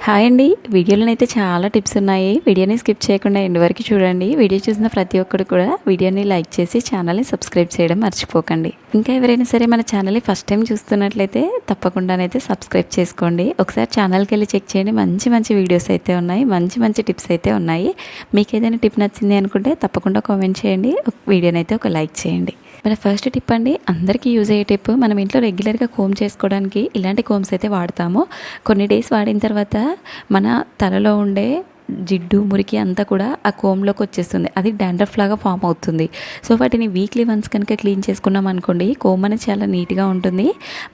Hi అండి. వీడియోలోనైతే చాలా tips ఉన్నాయి. వీడియోని స్కిప్ చేయకుండా ఎండ్ వరకు చూడండి. వీడియో చూసిన ప్రతి ఒక్కరు కూడా వీడియోని లైక్ చేసి ఛానల్ని సబ్స్క్రైబ్ చేయడం మర్చిపోకండి. ఇంకా ఎవరైనా సరే మన ఛానల్ని ఫస్ట్ టైం చూస్తున్నట్లయితే తప్పకుండానైతే సబ్స్క్రైబ్ చేసుకోండి. ఒకసారి ఛానల్కి వెళ్ళి చెక్ చేయండి. మంచి మంచి వీడియోస్ అయితే ఉన్నాయి, మంచి మంచి టిప్స్ అయితే ఉన్నాయి. మీకు ఏదైనా టిప్ నచ్చింది అనుకుంటే తప్పకుండా కామెంట్ చేయండి. వీడియోని అయితే ఒక లైక్ చేయండి. మన ఫస్ట్ టిప్ అండి, అందరికీ యూజ్ అయ్యే టిప్. మనం ఇంట్లో రెగ్యులర్గా కోమ్ చేసుకోవడానికి ఇలాంటి కోమ్స్ అయితే వాడతాము. కొన్ని డేస్ వాడిన తర్వాత మన తలలో ఉండే జిడ్డు మురికి అంతా కూడా ఆ కోమ్లోకి వచ్చేస్తుంది. అది డాండ్రఫ్ లాగా ఫామ్ అవుతుంది. సో వాటిని వీక్లీ వన్స్ కనుక క్లీన్ చేసుకున్నాం అనుకోండి, కోమ్ అనేది చాలా నీట్గా ఉంటుంది.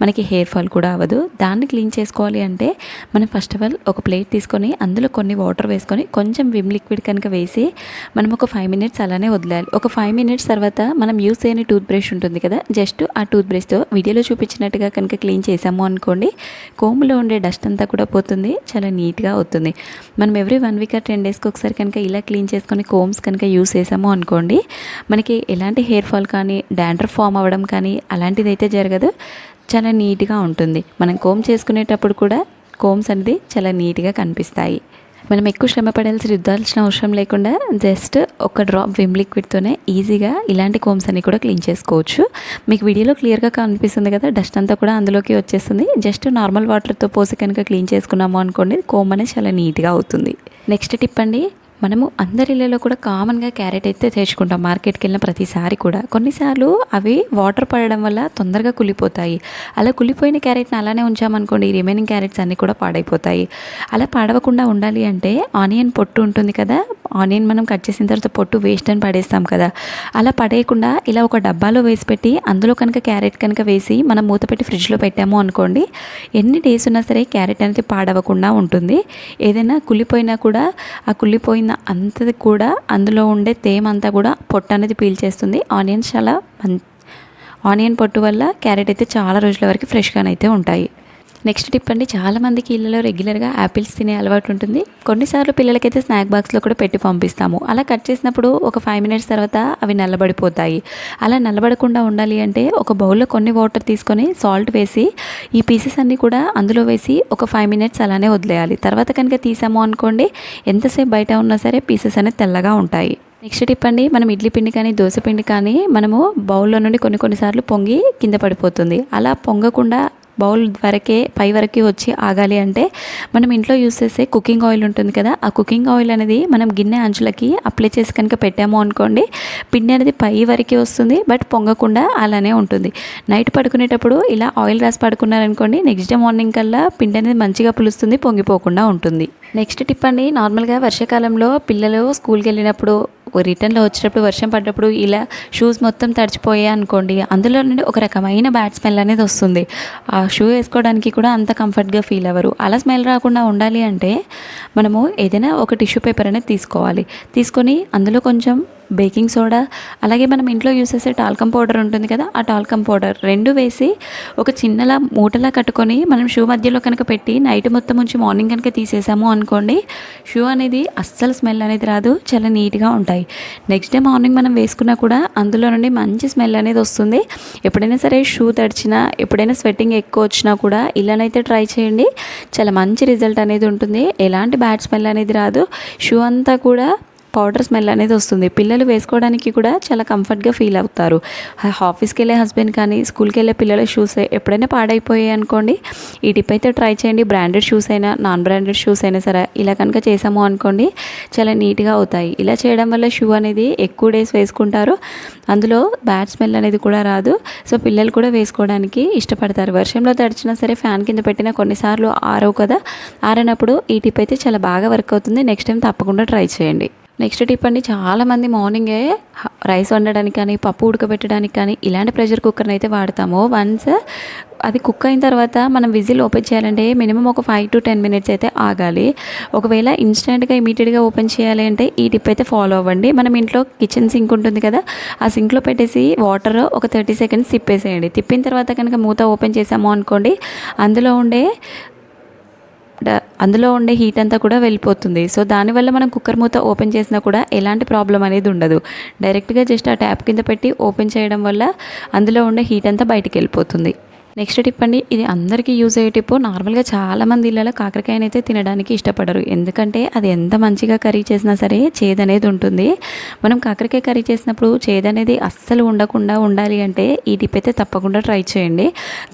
మనకి హెయిర్ ఫాల్ కూడా అవ్వదు. దాన్ని క్లీన్ చేసుకోవాలి అంటే మనం ఫస్ట్ ఆఫ్ ఆల్ ఒక ప్లేట్ తీసుకొని అందులో కొన్ని వాటర్ వేసుకొని కొంచెం విమ్ లిక్విడ్ కనుక వేసి మనం ఒక 5 మినిట్స్ అలానే వదిలేయాలి. ఒక 5 మినిట్స్ తర్వాత మనం యూస్ చేయని టూత్ బ్రష్ ఉంటుంది కదా, జస్ట్ ఆ టూత్ బ్రష్తో వీడియోలో చూపించినట్టుగా కనుక క్లీన్ చేసాము అనుకోండి, కోమ్లో ఉండే డస్ట్ అంతా కూడా పోతుంది, చాలా నీట్గా అవుతుంది. మనం ఎవ్రీ 1 వీక్ 10 డేస్కి ఒకసారి కనుక ఇలా క్లీన్ చేసుకొని కోమ్స్ కనుక యూస్ చేసాము అనుకోండి, మనకి ఎలాంటి హెయిర్ ఫాల్ కానీ డాండ్రఫ్ ఫామ్ అవ్వడం కానీ అలాంటిది అయితే జరగదు. చాలా నీట్గా ఉంటుంది. మనం కోమ్ చేసుకునేటప్పుడు కూడా కోమ్స్ అనేది చాలా నీట్గా కనిపిస్తాయి. మనం ఎక్కువ శ్రమ పడాల్సి రుద్దాల్సిన అవసరం లేకుండా జస్ట్ ఒక డ్రాప్ విమ్ లిక్విడ్తోనే ఈజీగా ఇలాంటి కోమ్స్ అన్ని కూడా క్లీన్ చేసుకోవచ్చు. మీకు వీడియోలో క్లియర్గా కనిపిస్తుంది కదా, డస్ట్ అంతా కూడా అందులోకి వచ్చేస్తుంది. జస్ట్ నార్మల్ వాటర్తో పోసి కనుక క్లీన్ చేసుకున్నాము అనుకోండి, కోమ్ అనేది చాలా నీట్గా అవుతుంది. నెక్స్ట్ టిప్ అండి, మనము అందరి ఇళ్ళలో కూడా కామన్గా క్యారెట్ అయితే తెచ్చుకుంటాం మార్కెట్కి వెళ్ళిన ప్రతిసారి కూడా. కొన్నిసార్లు అవి వాటర్ పడడం వల్ల తొందరగా కుళ్ళిపోతాయి. అలా కుళ్ళిపోయిన క్యారెట్ని అలానే ఉంచామనుకోండి, రిమైనింగ్ క్యారెట్స్ అన్నీ కూడా పాడైపోతాయి. అలా పాడవకుండా ఉండాలి అంటే ఆనియన్ పొట్టు ఉంటుంది కదా, ఆనియన్ మనం కట్ చేసిన తర్వాత పొట్టు వేస్ట్ అని పడేస్తాం కదా, అలా పడేయకుండా ఇలా ఒక డబ్బాలో వేసి పెట్టి అందులో కనుక క్యారెట్ కనుక వేసి మనం మూత పెట్టి ఫ్రిడ్జ్లో పెట్టాము అనుకోండి, ఎన్ని డేస్ ఉన్నా సరే క్యారెట్ అనేది పాడవకుండా ఉంటుంది. ఏదైనా కుళ్ళిపోయినా కూడా ఆ కుళ్ళిపోయిన అంతది కూడా అందులో ఉండే తేమ అంతా కూడా పొట్టు అనేది పీల్చేస్తుంది. ఆనియన్ పొట్టు వల్ల క్యారెట్ అయితే చాలా రోజుల వరకు ఫ్రెష్గానైతే ఉంటాయి. నెక్స్ట్ టిప్ అండి, చాలామందికి ఇళ్ళలో రెగ్యులర్గా యాపిల్స్ తినే అలవాటు ఉంటుంది. కొన్నిసార్లు పిల్లలకైతే స్నాక్ బాక్స్లో కూడా పెట్టి పంపిస్తాము. అలా కట్ చేసినప్పుడు ఒక 5 మినిట్స్ తర్వాత అవి నల్లబడిపోతాయి. అలా నల్లబడకుండా ఉండాలి అంటే ఒక బౌల్లో కొన్ని వాటర్ తీసుకొని సాల్ట్ వేసి ఈ పీసెస్ అన్నీ కూడా అందులో వేసి ఒక 5 మినిట్స్ అలానే వదిలేయాలి. తర్వాత కనుక తీసాము అనుకోండి, ఎంతసేపు బయట ఉన్నా సరే పీసెస్ అనేది తెల్లగా ఉంటాయి. నెక్స్ట్ టిప్ అండి, మనం ఇడ్లీ పిండి కానీ దోశ పిండి కానీ మనము బౌల్లో నుండి కొన్నిసార్లు పొంగి కింద పడిపోతుంది. అలా పొంగకుండా బౌల్ వరకే పై వరకే వచ్చి ఆగాలి అంటే మనం ఇంట్లో యూస్ చేసే కుకింగ్ ఆయిల్ ఉంటుంది కదా, ఆ కుకింగ్ ఆయిల్ అనేది మనం గిన్నె అంచులకి అప్లై చేసి కనుక పెట్టాము అనుకోండి, పిండి అనేది పై వరకే వస్తుంది, బట్ పొంగకుండా అలానే ఉంటుంది. నైట్ పడుకునేటప్పుడు ఇలా ఆయిల్ రాసి పడుకున్నారనుకోండి, నెక్స్ట్ డే మార్నింగ్ కల్లా పిండి అనేది మంచిగా పులుస్తుంది, పొంగిపోకుండా ఉంటుంది. నెక్స్ట్ టిప్ అండి, నార్మల్గా వర్షాకాలంలో పిల్లలు స్కూల్కి వెళ్ళినప్పుడు రిటర్న్లో వచ్చేటప్పుడు వర్షం పడ్డప్పుడు ఇలా షూస్ మొత్తం తడిచిపోయాయి అనుకోండి, అందులో నుండి ఒక రకమైన బ్యాడ్ స్మెల్ అనేది వస్తుంది. ఆ షూ వేసుకోవడానికి కూడా అంత కంఫర్ట్గా ఫీల్ అవ్వరు. అలా స్మెల్ రాకుండా ఉండాలి అంటే మనము ఏదైనా ఒక టిష్యూ పేపర్ అనేది తీసుకోవాలి. తీసుకొని అందులో కొంచెం బేకింగ్ సోడా, అలాగే మనం ఇంట్లో యూస్ చేసే టాల్కమ్ పౌడర్ ఉంటుంది కదా, ఆ టాల్కమ్ పౌడర్ 2 వేసి ఒక చిన్నలా మూటలా కట్టుకొని మనం షూ మధ్యలో కనుక పెట్టి నైట్ మొత్తం ఉంచి మార్నింగ్ కనుక తీసేసాము అనుకోండి, షూ అనేది అస్సలు స్మెల్ అనేది రాదు, చాలా నీట్గా ఉంటాయి. నెక్స్ట్ డే మార్నింగ్ మనం వేసుకున్నా కూడా అందులో నుండి మంచి స్మెల్ అనేది వస్తుంది. ఎప్పుడైనా సరే షూ తడిచినా, ఎప్పుడైనా స్వెట్టింగ్ ఎక్కువ వచ్చినా కూడా ఇలానైతే ట్రై చేయండి. చాలా మంచి రిజల్ట్ అనేది ఉంటుంది. ఎలాంటి బ్యాడ్ స్మెల్ అనేది రాదు. షూ అంతా కూడా పౌడర్ స్మెల్ అనేది వస్తుంది. పిల్లలు వేసుకోవడానికి కూడా చాలా కంఫర్ట్గా ఫీల్ అవుతారు. ఆఫీస్కి వెళ్ళే హస్బెండ్ కానీ స్కూల్కి వెళ్ళే పిల్లల షూస్ ఎప్పుడైనా పాడైపోయాయి అనుకోండి, ఈ టిప్ అయితే ట్రై చేయండి. బ్రాండెడ్ షూస్ అయినా నాన్ బ్రాండెడ్ షూస్ అయినా సరే ఇలా కనుక చేసాము అనుకోండి, చాలా నీట్గా అవుతాయి. ఇలా చేయడం వల్ల షూ అనేది ఎక్కువ డేస్ వేసుకుంటారు, అందులో బ్యాడ్ స్మెల్ అనేది కూడా రాదు. సో పిల్లలు కూడా వేసుకోవడానికి ఇష్టపడతారు. వర్షంలో తడిచినా సరే ఫ్యాన్ కింద పెట్టినా కొన్నిసార్లు ఆరవు కదా, ఆరినప్పుడు ఈ టిప్ అయితే చాలా బాగా వర్క్ అవుతుంది. నెక్స్ట్ టైం తప్పకుండా ట్రై చేయండి. నెక్స్ట్ టిప్ అండి, చాలామంది మార్నింగే రైస్ వండడానికి కానీ పప్పు ఉడకబెట్టడానికి కానీ ఇలాంటి ప్రెషర్ కుక్కర్ని అయితే వాడతాము. వన్స్ అది కుక్ అయిన తర్వాత మనం విజిల్ ఓపెన్ చేయాలంటే మినిమం ఒక 5 to 10 మినిట్స్ అయితే ఆగాలి. ఒకవేళ ఇన్స్టెంట్గా ఇమీడియట్గా ఓపెన్ చేయాలి అంటే ఈ టిప్ అయితే ఫాలో అవ్వండి. మనం ఇంట్లో కిచెన్ సింక్ ఉంటుంది కదా, ఆ సింక్లో పెట్టేసి వాటర్ ఒక 30 సెకండ్స్ తిప్పేసేయండి. తిప్పిన తర్వాత కనుక మూత ఓపెన్ చేసాము అనుకోండి, అందులో ఉండే హీట్ అంతా కూడా వెళ్ళిపోతుంది. సో దానివల్ల మనం కుక్కర్ మూత ఓపెన్ చేసినా కూడా ఎలాంటి ప్రాబ్లం అనేది ఉండదు. డైరెక్ట్గా జస్ట్ ఆ ట్యాప్ కింద పెట్టి ఓపెన్ చేయడం వల్ల అందులో ఉండే హీట్ అంతా బయటికి వెళ్ళిపోతుంది. నెక్స్ట్ టిప్ అండి, ఇది అందరికీ యూజ్ అయ్యే టిప్. నార్మల్గా చాలామంది ఇళ్ళలో కాకరకాయనైతే తినడానికి ఇష్టపడరు, ఎందుకంటే అది ఎంత మంచిగా కర్రీ చేసినా సరే చేదనేది ఉంటుంది. మనం కాకరకాయ కర్రీ చేసినప్పుడు చేదనేది అస్సలు ఉండకుండా ఉండాలి అంటే ఈ టిప్ అయితే తప్పకుండా ట్రై చేయండి.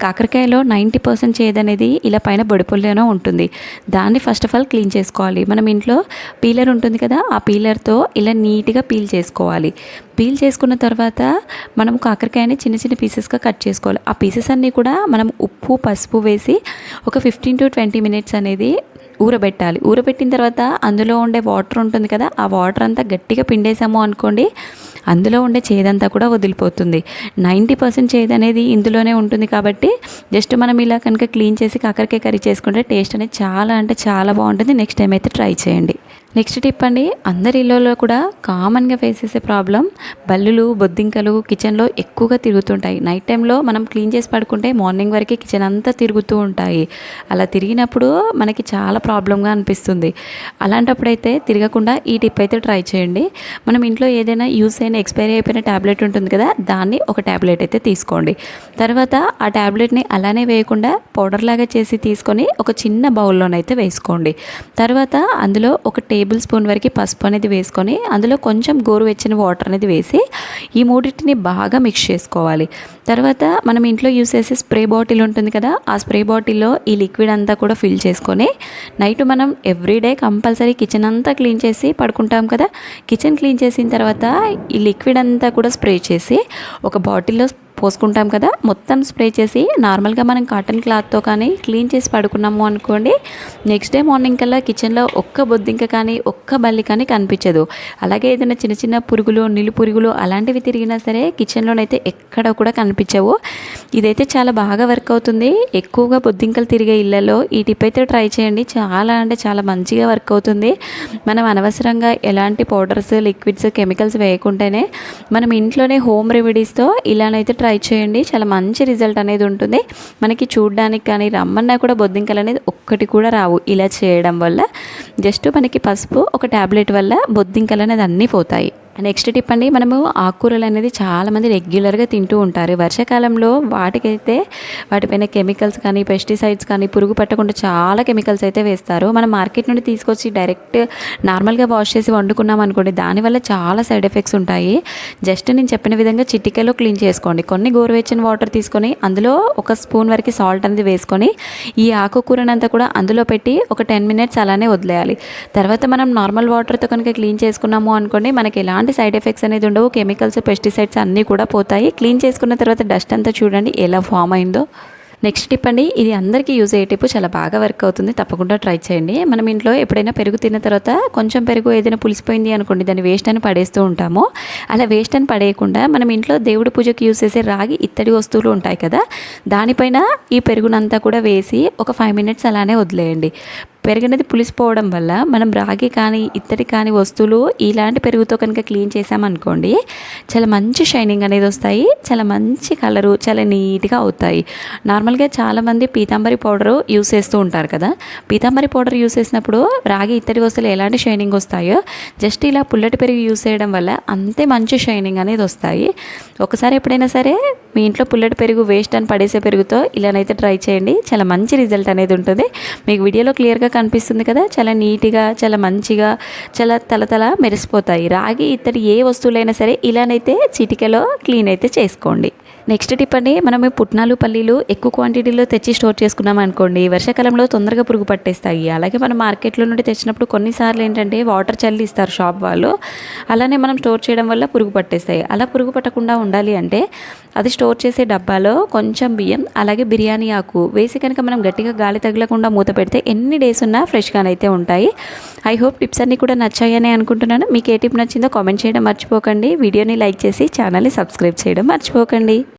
కాకరకాయలో 90% చేదనేది ఇలా పైన బొడిపొల్లోనే ఉంటుంది. దాన్ని ఫస్ట్ ఆఫ్ ఆల్ క్లీన్ చేసుకోవాలి. మనం ఇంట్లో పీలర్ ఉంటుంది కదా, ఆ పీలర్తో ఇలా నీట్గా పీల్ చేసుకోవాలి. పీల్ చేసుకున్న తర్వాత మనం కాకరకాయని చిన్న చిన్న పీసెస్గా కట్ చేసుకోవాలి. ఆ పీసెస్ అన్నీ కూడా మనం ఉప్పు పసుపు వేసి ఒక 15 to 20 minutes అనేది ఊరబెట్టాలి. ఊరబెట్టిన తర్వాత అందులో ఉండే వాటర్ ఉంటుంది కదా, ఆ వాటర్ అంతా గట్టిగా పిండేసాము అనుకోండి, అందులో ఉండే చేదంతా కూడా వదిలిపోతుంది. 90% చేదు అనేది ఇందులోనే ఉంటుంది. కాబట్టి జస్ట్ మనం ఇలా కనుక క్లీన్ చేసి కాకరకాయ కర్రీ చేసుకుంటే టేస్ట్ అనేది చాలా అంటే చాలా బాగుంటుంది. నెక్స్ట్ టైం అయితే ట్రై చేయండి. నెక్స్ట్ టిప్ అండి, అందరి ఇళ్ళలో కూడా కామన్గా ఫేస్ చేసే ప్రాబ్లం బల్లులు బొద్దింకలు కిచెన్లో ఎక్కువగా తిరుగుతుంటాయి. నైట్ టైంలో మనం క్లీన్ చేసి పడుకుంటే మార్నింగ్ వరకు కిచెన్ అంతా తిరుగుతూ ఉంటాయి. అలా తిరిగినప్పుడు మనకి చాలా ప్రాబ్లంగా అనిపిస్తుంది. అలాంటప్పుడైతే తిరగకుండా ఈ టిప్ అయితే ట్రై చేయండి. మనం ఇంట్లో ఏదైనా యూస్ అయిన ఎక్స్పైరీ అయిపోయిన ట్యాబ్లెట్ ఉంటుంది కదా, దాన్ని ఒక ట్యాబ్లెట్ అయితే తీసుకోండి. తర్వాత ఆ ట్యాబ్లెట్ని అలానే వేయకుండా పౌడర్ లాగా చేసి తీసుకొని ఒక చిన్న బౌల్లోనైతే వేసుకోండి. తర్వాత అందులో ఒక టేబుల్ స్పూన్ వరకు పసుపు అనేది వేసుకొని అందులో కొంచెం గోరువెచ్చని వాటర్ అనేది వేసి ఈ మూడింటిని బాగా మిక్స్ చేసుకోవాలి. తర్వాత మనం ఇంట్లో యూస్ చేసే స్ప్రే బాటిల్ ఉంటుంది కదా, ఆ స్ప్రే బాటిల్లో ఈ లిక్విడ్ అంతా కూడా ఫిల్ చేసుకొని నైట్ మనం ఎవ్రీడే కంపల్సరీ కిచెన్ అంతా క్లీన్ చేసి పడుకుంటాం కదా, కిచెన్ క్లీన్ చేసిన తర్వాత ఈ లిక్విడ్ అంతా కూడా స్ప్రే చేసి ఒక బాటిల్లో పోసుకుంటాం కదా, మొత్తం స్ప్రే చేసి నార్మల్గా మనం కాటన్ క్లాత్తో కానీ క్లీన్ చేసి పడుకున్నాము అనుకోండి, నెక్స్ట్ డే మార్నింగ్ కల్లా కిచెన్లో ఒక్క బొద్దింక కానీ ఒక్క బల్లి కానీ కనిపించదు. అలాగే ఏదైనా చిన్న చిన్న పురుగులు నిలు పురుగులు అలాంటివి తిరిగినా సరే కిచెన్లోనైతే ఎక్కడ కూడా కనిపించవు. ఇదైతే చాలా బాగా వర్క్ అవుతుంది. ఎక్కువగా బొద్దింకలు తిరిగే ఇళ్లలో ఈ టిప్ అయితే ట్రై చేయండి. చాలా అంటే చాలా మంచిగా వర్క్ అవుతుంది. మనం అనవసరంగా ఎలాంటి పౌడర్స్ లిక్విడ్స్ కెమికల్స్ వేయకుండానే మనం ఇంట్లోనే హోమ్ రెమెడీస్తో ఇలానైతే ట్రై చేయండి. చాలా మంచి రిజల్ట్ అనేది ఉంటుంది. మనకి చూడడానికి కానీ రమ్మన్నా కూడా బొద్దింకలు అనేది ఒక్కటి కూడా రావు ఇలా చేయడం వల్ల. జస్ట్ మనకి పసుపు ఒక ట్యాబ్లెట్ వల్ల బొద్దింకలు అనేది అన్నీ పోతాయి. నెక్స్ట్ టిప్ అండి, మనము ఆకుకూరలు అనేది చాలామంది రెగ్యులర్గా తింటూ ఉంటారు. వర్షాకాలంలో వాటికైతే వాటిపైన కెమికల్స్ కానీ పెస్టిసైడ్స్ కానీ పురుగు పట్టకుండా చాలా కెమికల్స్ అయితే వేస్తారు. మనం మార్కెట్ నుండి తీసుకొచ్చి డైరెక్ట్ నార్మల్గా వాష్ చేసి వండుకున్నాం అనుకోండి, దానివల్ల చాలా సైడ్ ఎఫెక్ట్స్ ఉంటాయి. జస్ట్ నేను చెప్పిన విధంగా చిటికెలో క్లీన్ చేసుకోండి. కొన్ని గోరువెచ్చని వాటర్ తీసుకొని అందులో ఒక స్పూన్ వరకు సాల్ట్ అనేది వేసుకొని ఈ ఆకుకూరనంతా కూడా అందులో పెట్టి ఒక 10 minutes అలానే వదిలేయాలి. తర్వాత మనం నార్మల్ వాటర్తో కనుక క్లీన్ చేసుకున్నాము అనుకోండి, మనకి ఎలాంటి సైడ్ ఎఫెక్ట్స్ అనేది ఉండవు. కెమికల్స్ పెస్టిసైడ్స్ అన్నీ కూడా పోతాయి. క్లీన్ చేసుకున్న తర్వాత డస్ట్ అంతా చూడండి ఎలా ఫామ్ అయిందో. నెక్స్ట్ టిప్ అండి, ఇది అందరికీ యూజ్ అయ్యే టిప్, చాలా బాగా వర్క్ అవుతుంది. తప్పకుండా ట్రై చేయండి. మనం ఇంట్లో ఎప్పుడైనా పెరుగు తిన్న తర్వాత కొంచెం పెరుగు ఏదైనా పులిసిపోయింది అనుకోండి, దాన్ని వేస్ట్ అని పడేస్తూ ఉంటాము. అలా వేస్ట్ అని పడేయకుండా మనం ఇంట్లో దేవుడి పూజకి యూజ్ చేసే రాగి ఇత్తడి వస్తువులు ఉంటాయి కదా, దానిపైన ఈ పెరుగునంతా కూడా వేసి ఒక 5 minutes అలానే వదిలేయండి. పెరుగు అనేది పులిసిపోవడం వల్ల మనం రాగి కానీ ఇత్తడి కానీ వస్తువులు ఇలాంటి పెరుగుతో కనుక క్లీన్ చేసామనుకోండి, చాలా మంచి షైనింగ్ అనేది వస్తాయి. చాలా మంచి కలరు, చాలా నీట్గా అవుతాయి. నార్మల్గా చాలామంది పీతాంబరి పౌడరు యూస్ చేస్తూ ఉంటారు కదా, పీతాంబరి పౌడర్ యూస్ చేసినప్పుడు రాగి ఇత్తడి వస్తువులు ఎలాంటి షైనింగ్ వస్తాయో జస్ట్ ఇలా పుల్లటి పెరుగు యూస్ చేయడం వల్ల అంతే మంచి షైనింగ్ అనేది వస్తాయి. ఒకసారి ఎప్పుడైనా సరే మీ ఇంట్లో పుల్లటి పెరుగు వేస్ట్ అని పడేసే పెరుగుతో ఇలానైతే ట్రై చేయండి. చాలా మంచి రిజల్ట్ అనేది ఉంటుంది. మీకు వీడియోలో క్లియర్గా కనిపిస్తుంది కదా, చాలా నీట్గా చాలా మంచిగా చాలా తలతల మెరిసిపోతాయి. రాగి ఇత్తడి ఏ వస్తువులైనా సరే ఇలానైతే చిటికెలో క్లీన్ అయితే చేసుకోండి. నెక్స్ట్ టిప్ అండి, మనం పుట్నాలు పల్లీలు ఎక్కువ క్వాంటిటీలో తెచ్చి స్టోర్ చేసుకున్నాం అనుకోండి, వర్షాకాలంలో తొందరగా పురుగు పట్టేస్తాయి. అలాగే మనం మార్కెట్లో నుండి తెచ్చినప్పుడు కొన్నిసార్లు ఏంటంటే వాటర్ చల్లి ఇస్తారు షాప్ వాళ్ళు, అలానే మనం స్టోర్ చేయడం వల్ల పురుగు పట్టేస్తాయి. అలా పురుగు పట్టకుండా ఉండాలి అంటే అది స్టోర్ చేసే డబ్బాలో కొంచెం బియ్యం అలాగే బిర్యానీ ఆకు వేసి కనుక మనం గట్టిగా గాలి తగలకుండా మూత పెడితే ఎన్ని డేస్ ఉన్నా ఫ్రెష్గానైతే ఉంటాయి. ఐ హోప్ టిప్స్ అన్నీ కూడా నచ్చాయని అనుకుంటున్నాను. మీకు ఏ టిప్ నచ్చిందో కామెంట్ చేయడం మర్చిపోకండి. వీడియోని లైక్ చేసి ఛానల్ని సబ్స్క్రైబ్ చేయడం మర్చిపోకండి.